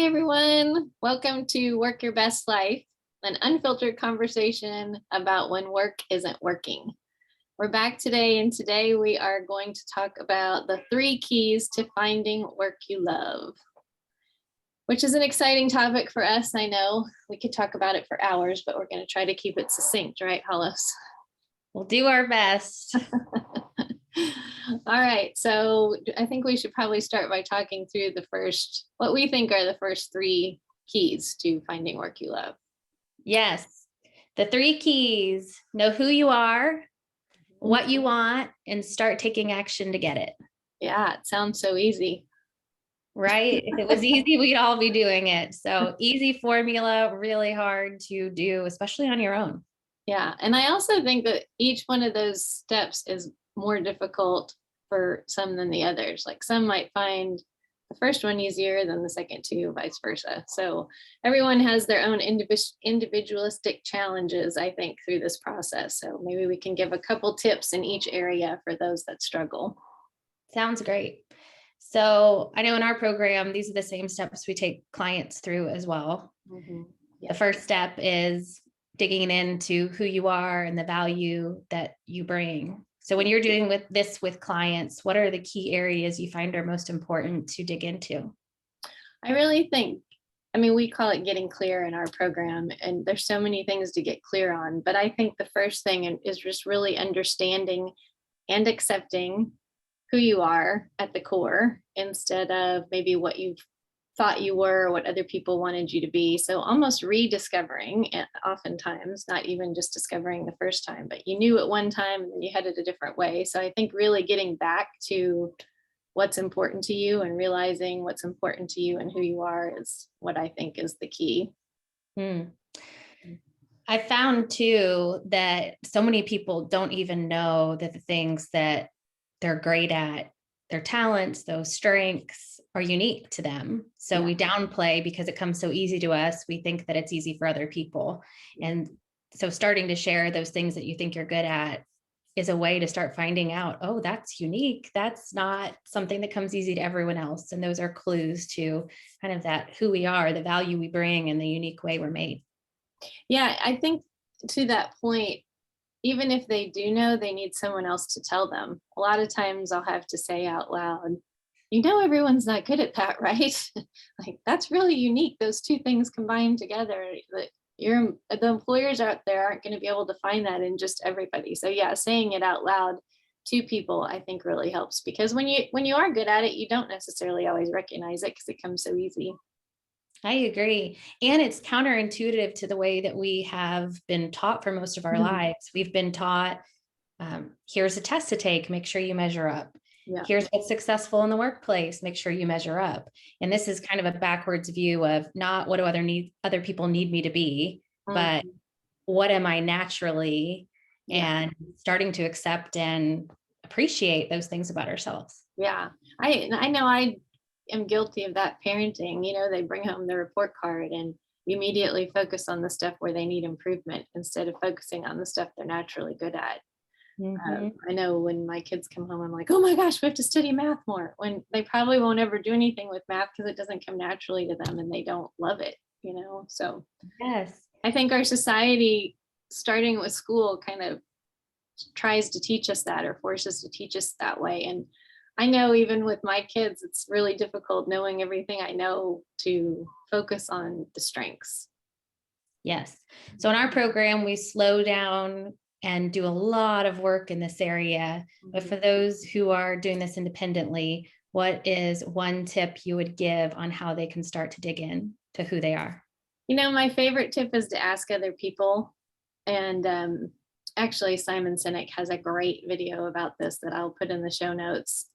everyone. Welcome to Work Your Best Life, an unfiltered conversation about when work isn't working. We're back today, and today we are going to talk about the 3 keys to finding work you love, which is an exciting topic for us. I know we could talk about it for hours, but we're going to try to keep it succinct, right, Hollis? We'll do our best. All right, so I think we should probably start by talking through what we think are the first 3 keys to finding work you love. Yes, the 3 keys: know who you are, what you want, and start taking action to get it. Yeah, it sounds so easy. Right? If it was easy, we'd all be doing it. So easy formula, really hard to do, especially on your own. Yeah, and I also think that each one of those steps is more difficult for some than the others. Like some might find the first one easier than the second 2, vice versa. So everyone has their own individualistic challenges, I think, through this process. So maybe we can give a couple tips in each area for those that struggle. Sounds great. So I know in our program, these are the same steps we take clients through as well. Mm-hmm. The first step is digging into who you are and the value that you bring. So when you're doing this with clients, what are the key areas you find are most important to dig into? I really think, we call it getting clear in our program, and there's so many things to get clear on. But I think the first thing is just really understanding and accepting who you are at the core instead of maybe what you thought you were or what other people wanted you to be. So almost rediscovering it, oftentimes, not even just discovering the first time, but you knew at one time and you headed a different way. So I think really getting back to what's important to you and realizing what's important to you and who you are is what I think is the key. I found too that so many people don't even know that the things that they're great at, their talents, those strengths, are unique to them. So we downplay because it comes so easy to us. We think that it's easy for other people. And so starting to share those things that you think you're good at is a way to start finding out, oh, that's unique. That's not something that comes easy to everyone else. And those are clues to kind of that who we are, the value we bring, and the unique way we're made. Yeah, I think to that point, even if they do know, they need someone else to tell them. A lot of times I'll have to say out loud, everyone's not good at that, right? Like, that's really unique. Those 2 things combined together, that the employers out there aren't going to be able to find that in just everybody. So yeah, saying it out loud to people, I think, really helps, because when you are good at it, you don't necessarily always recognize it because it comes so easy. I agree. And it's counterintuitive to the way that we have been taught for most of our lives. We've been taught, here's a test to take, make sure you measure up. Yeah. Here's what's successful in the workplace, make sure you measure up. And this is kind of a backwards view of not what do other people need me to be, but what am I naturally, and starting to accept and appreciate those things about ourselves. Yeah, I know I am guilty of that parenting. They bring home the report card and you immediately focus on the stuff where they need improvement instead of focusing on the stuff they're naturally good at. I know when my kids come home, I'm like, oh my gosh, we have to study math more, when they probably won't ever do anything with math because it doesn't come naturally to them and they don't love it, So yes, I think our society, starting with school, kind of tries to teach us that or forces to teach us that way. And I know even with my kids, it's really difficult knowing everything I know to focus on the strengths. Yes. So in our program, we slow down and do a lot of work in this area. But for those who are doing this independently, what is one tip you would give on how they can start to dig in to who they are? My favorite tip is to ask other people. And actually, Simon Sinek has a great video about this that I'll put in the show notes.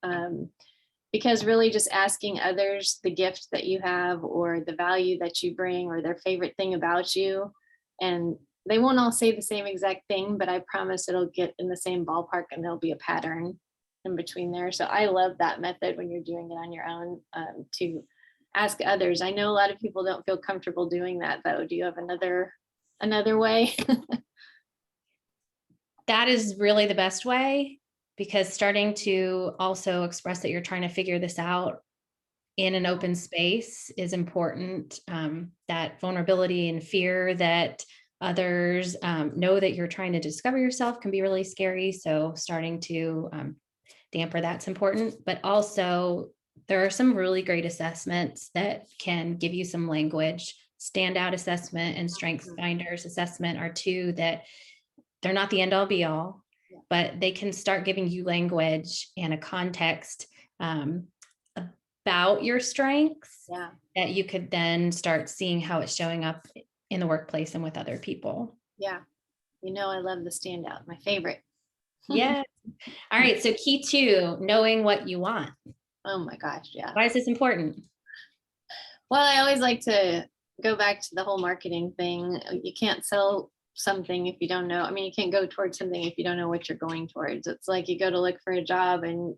Because really just asking others the gift that you have or the value that you bring or their favorite thing about you, and they won't all say the same exact thing, but I promise it'll get in the same ballpark and there'll be a pattern in between there. So I love that method when you're doing it on your own, to ask others. I know a lot of people don't feel comfortable doing that, though. Do you have another way? That is really the best way, because starting to also express that you're trying to figure this out in an open space is important. That vulnerability and fear that others know that you're trying to discover yourself can be really scary. So starting to damper that's important. But also, there are some really great assessments that can give you some language. Standout assessment and strengths finders assessment are two that they're not the end all be all, but they can start giving you language and a context about your strengths that you could then start seeing how it's showing up in the workplace and with other people. Yeah. I love the standout, my favorite. Yeah. All right. So key 2, knowing what you want. Oh my gosh. Yeah. Why is this important? Well, I always like to go back to the whole marketing thing. You can't sell something if you don't know. I mean, you can't go towards something if you don't know what you're going towards. It's like you go to look for a job and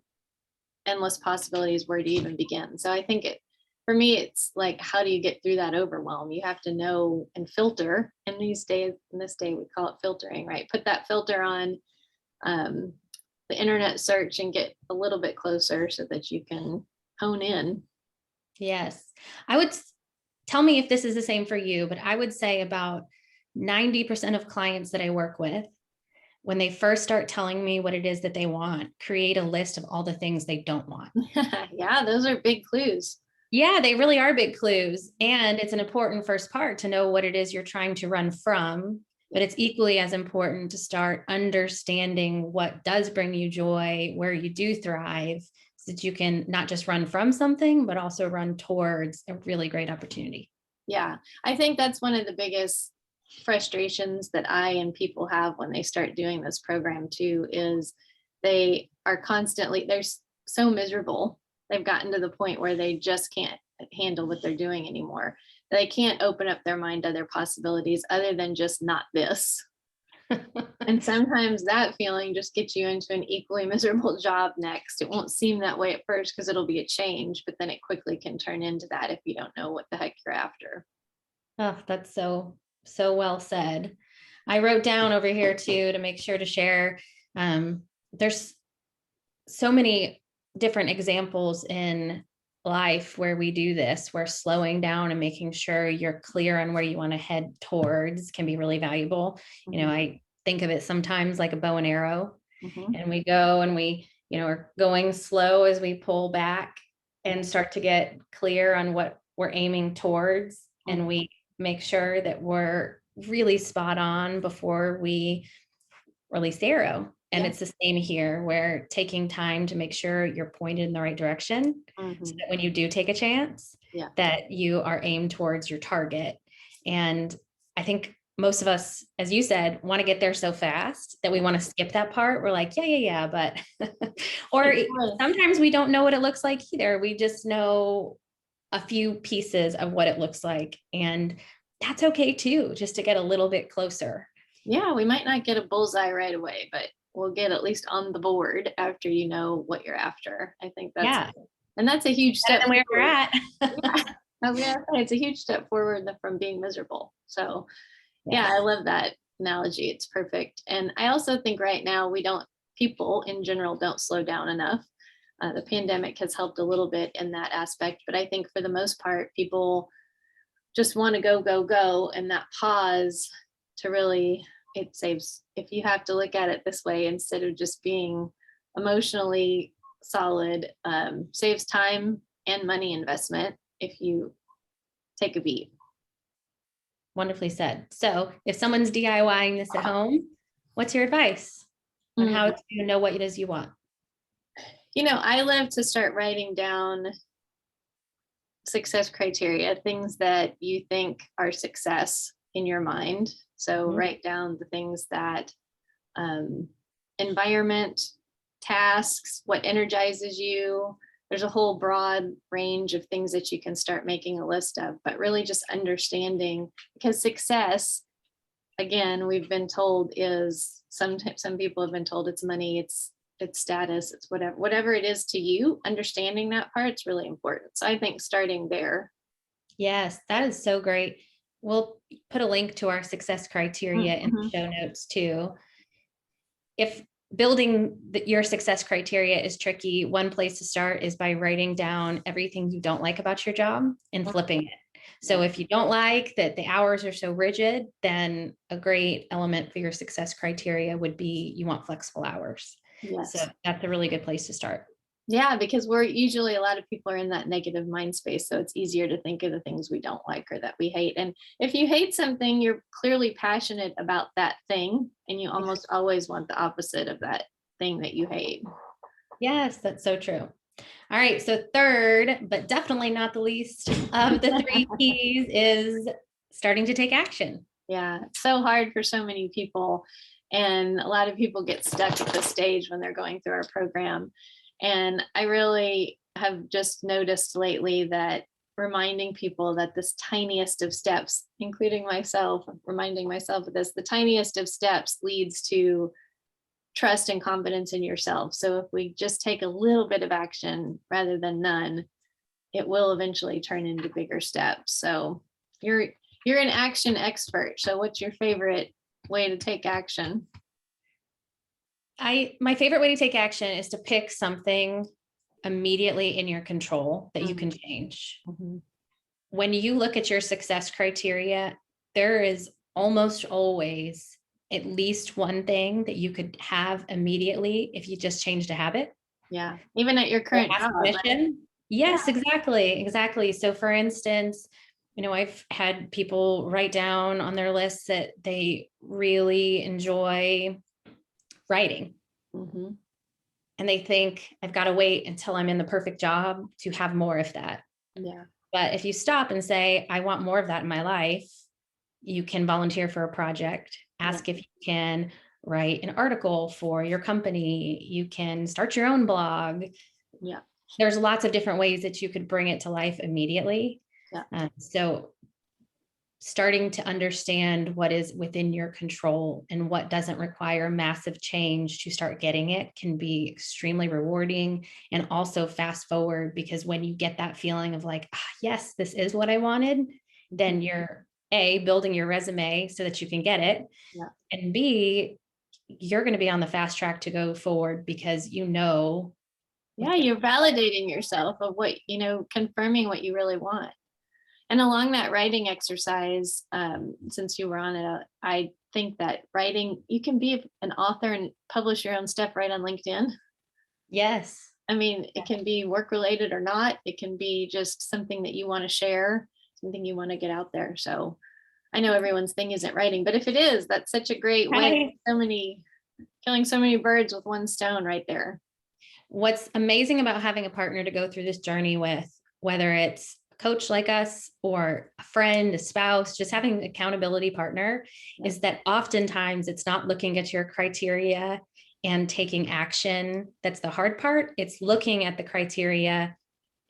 endless possibilities where to even begin. So I think for me, it's like, how do you get through that overwhelm? You have to know and filter. And in this day, we call it filtering, right? Put that filter on the internet search and get a little bit closer so that you can hone in. Yes. I would tell me if this is the same for you, but I would say about 90% of clients that I work with, when they first start telling me what it is that they want, create a list of all the things they don't want. Yeah, those are big clues. Yeah, they really are big clues. And it's an important first part to know what it is you're trying to run from. But it's equally as important to start understanding what does bring you joy, where you do thrive, so that you can not just run from something, but also run towards a really great opportunity. Yeah, I think that's one of the biggest frustrations that I and people have when they start doing this program too, is they are they're so miserable. They've gotten to the point where they just can't handle what they're doing anymore. They can't open up their mind to other possibilities other than just not this. And sometimes that feeling just gets you into an equally miserable job next. It won't seem that way at first because it'll be a change, but then it quickly can turn into that if you don't know what the heck you're after. Oh, that's so well said. I wrote down over here too to make sure to share. There's so many different examples in life where we do this, where slowing down and making sure you're clear on where you want to head towards can be really valuable. I think of it sometimes like a bow and arrow, and we go and we, are going slow as we pull back and start to get clear on what we're aiming towards. And we make sure that we're really spot on before we release the arrow. And it's the same here, where taking time to make sure you're pointed in the right direction, so that when you do take a chance, that you are aimed towards your target. And I think most of us, as you said, want to get there so fast that we want to skip that part. We're like, yeah, but, or sometimes we don't know what it looks like either. We just know a few pieces of what it looks like. And that's okay too, just to get a little bit closer. Yeah, we might not get a bullseye right away, but we'll get at least on the board after you know what you're after. I think and that's a huge step. Where we're at. I was gonna say, it's a huge step forward from being miserable. So yeah, I love that analogy. It's perfect. And I also think right now people in general don't slow down enough. The pandemic has helped a little bit in that aspect, but I think for the most part, people just want to go, and that pause to really, it saves, if you have to look at it this way, instead of just being emotionally solid, saves time and money investment if you take a beat. Wonderfully said. So if someone's DIYing this at home, what's your advice on how to know what it is you want? I love to start writing down success criteria, things that you think are success in your mind. So write down the things that environment, tasks, what energizes you. There's a whole broad range of things that you can start making a list of, but really just understanding, because success, again, we've been told is some people have been told it's money, it's status, it's whatever it is to you. Understanding that part's really important. So I think starting there. Yes, that is so great. We'll put a link to our success criteria in the show notes too. If building your success criteria is tricky. One place to start is by writing down everything you don't like about your job and flipping it. So if you don't like that the hours are so rigid, then a great element for your success criteria would be you want flexible hours. Yes. So that's a really good place to start. Yeah, because we're usually, a lot of people are in that negative mind space. So it's easier to think of the things we don't like or that we hate. And if you hate something, you're clearly passionate about that thing. And you almost always want the opposite of that thing that you hate. Yes, that's so true. All right. So third, but definitely not the least of the three keys is starting to take action. Yeah, it's so hard for so many people. And a lot of people get stuck at this stage when they're going through our program. And I really have just noticed lately that reminding people that this tiniest of steps, including myself, reminding myself of this, the tiniest of steps leads to trust and confidence in yourself. So if we just take a little bit of action rather than none, it will eventually turn into bigger steps. So you're an action expert. So what's your favorite way to take action? My favorite way to take action is to pick something immediately in your control that you can change. Mm-hmm. When you look at your success criteria, there is almost always at least one thing that you could have immediately if you just changed a habit. Yeah, even at your current job. Right? Yes, exactly. So for instance, I've had people write down on their list that they really enjoy writing. Mm-hmm. And they think I've got to wait until I'm in the perfect job to have more of that. Yeah. But if you stop and say, I want more of that in my life, you can volunteer for a project, ask if you can write an article for your company. You can start your own blog. Yeah. There's lots of different ways that you could bring it to life immediately. Yeah. So starting to understand what is within your control and what doesn't require massive change to start getting it can be extremely rewarding, and also fast forward, because when you get that feeling of like, yes, this is what I wanted, then you're building your resume so that you can get it. Yeah. And B, you're going to be on the fast track to go forward because you're validating yourself of what, confirming what you really want. And along that writing exercise, since you were on it, I think that writing, you can be an author and publish your own stuff right on LinkedIn. Yes. I mean, it can be work related or not. It can be just something that you want to share, something you want to get out there. So I know everyone's thing isn't writing, but if it is, that's such a great way. Killing so many birds with one stone right there. What's amazing about having a partner to go through this journey with, whether it's coach like us or a friend, a spouse, just having an accountability partner, is that oftentimes it's not looking at your criteria and taking action. That's the hard part. It's looking at the criteria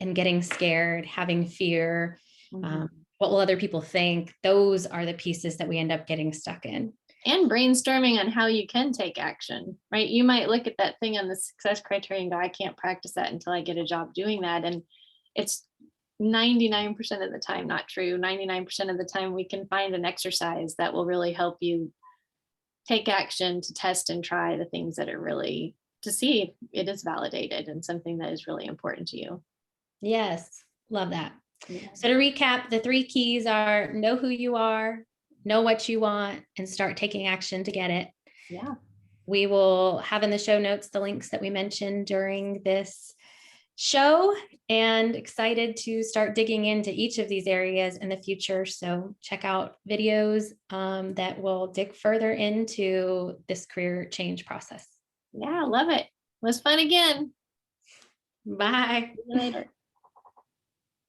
and getting scared, having fear. What will other people think? Those are the pieces that we end up getting stuck in. And brainstorming on how you can take action, right? You might look at that thing on the success criteria and go, I can't practice that until I get a job doing that. And it's 99% of the time not true. 99% of the time we can find an exercise that will really help you take action to test and try the things that are really, to see if it is validated and something that is really important to you. Yes, love that. So to recap, the three keys are: know who you are, know what you want, and start taking action to get it. Yeah. We will have in the show notes the links that we mentioned during this show, and excited to start digging into each of these areas in the future. So check out videos that will dig further into this career change process. Yeah, love it. It was fun again. Bye. See you later.